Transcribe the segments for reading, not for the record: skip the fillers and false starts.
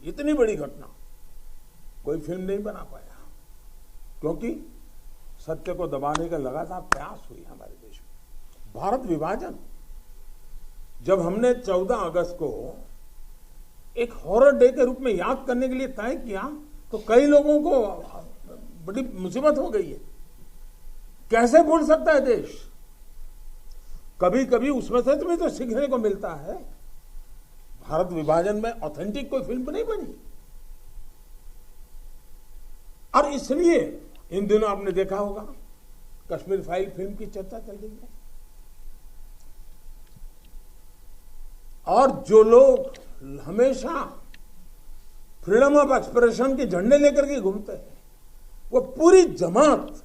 इतनी बड़ी घटना कोई फिल्म नहीं बना पाया, क्योंकि सत्य को दबाने का लगातार प्रयास हुई हमारे देश में। भारत विभाजन, जब हमने 14 अगस्त को एक हॉरर डे के रूप में याद करने के लिए तय किया, तो कई लोगों को बड़ी मुसीबत हो गई है। कैसे भूल सकता है देश? कभी कभी उसमें से तुम्हें तो सीखने को मिलता है। भारत विभाजन में ऑथेंटिक कोई फिल्म नहीं बनी, और इसलिए इन दिनों आपने देखा होगा कश्मीर फाइल फिल्म की चर्चा चल रही है। और जो लोग हमेशा फ्रीडम ऑफ एक्सप्रेशन के झंडे लेकर के घूमते हैं, वो पूरी जमात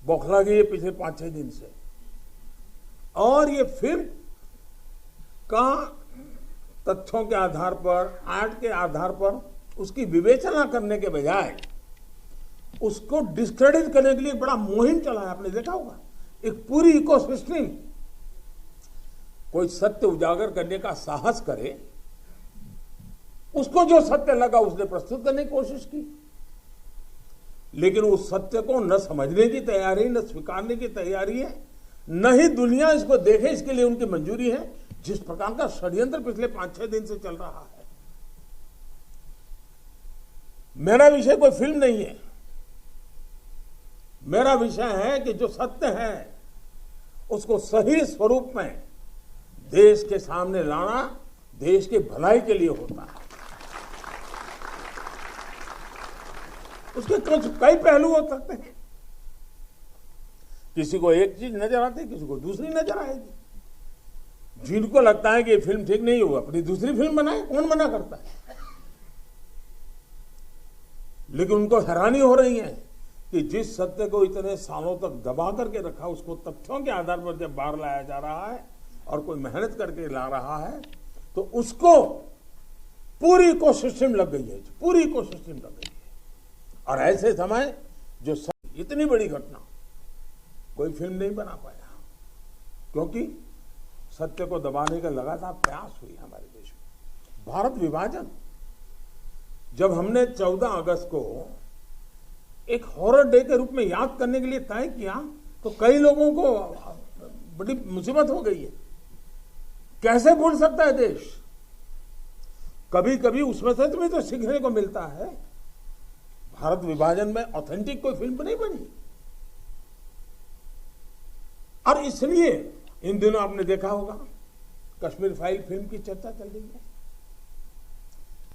बौखला गई है पिछले 5-6 दिन से। और ये फिल्म का तथ्यों के आधार पर, आर्ट के आधार पर उसकी विवेचना करने के बजाय उसको डिस्क्रेडिट करने के लिए बड़ा मुहिम चला है। आपने देखा होगा एक पूरी इकोसिस्टम, कोई सत्य उजागर करने का साहस करे, उसको जो सत्य लगा उसने प्रस्तुत करने की कोशिश की, लेकिन उस सत्य को न समझने की तैयारी, न स्वीकारने की तैयारी है, न ही दुनिया इसको देखे इसके लिए उनकी मंजूरी है। जिस प्रकार का षड्यंत्र पिछले 5-6 दिन से चल रहा है। मेरा विषय कोई फिल्म नहीं है, मेरा विषय है कि जो सत्य है उसको सही स्वरूप में देश के सामने लाना देश की भलाई के लिए होता है। उसके कुछ कई पहलू हो सकते हैं। किसी को एक चीज नजर आती है, किसी को दूसरी नजर आएगी। जिनको लगता है कि ये फिल्म ठीक नहीं हुआ, अपनी दूसरी फिल्म बनाए, कौन मना करता है? लेकिन उनको हैरानी हो रही है कि जिस सत्य को इतने सालों तक दबा करके रखा, उसको तथ्यों के आधार पर जब बाहर लाया जा रहा है और कोई मेहनत करके ला रहा है, तो उसको पूरी इकोसिस्टम लग गई है, पूरी इकोसिस्टम लग गई है। और ऐसे समय जो इतनी बड़ी घटना कोई फिल्म नहीं बना पाया, क्योंकि सत्य को दबाने का लगातार प्रयास हुई हमारे देश में। भारत विभाजन, जब हमने 14 अगस्त को एक हॉरर डे के रूप में याद करने के लिए तय किया, तो कई लोगों को बड़ी मुसीबत हो गई है। कैसे भूल सकता है देश? कभी कभी उसमें से तुम्हें तो सीखने को मिलता है। भारत विभाजन में ऑथेंटिक कोई फिल्म नहीं बनी, और इसलिए इन दिनों आपने देखा होगा कश्मीर फाइल फिल्म की चर्चा चल रही है।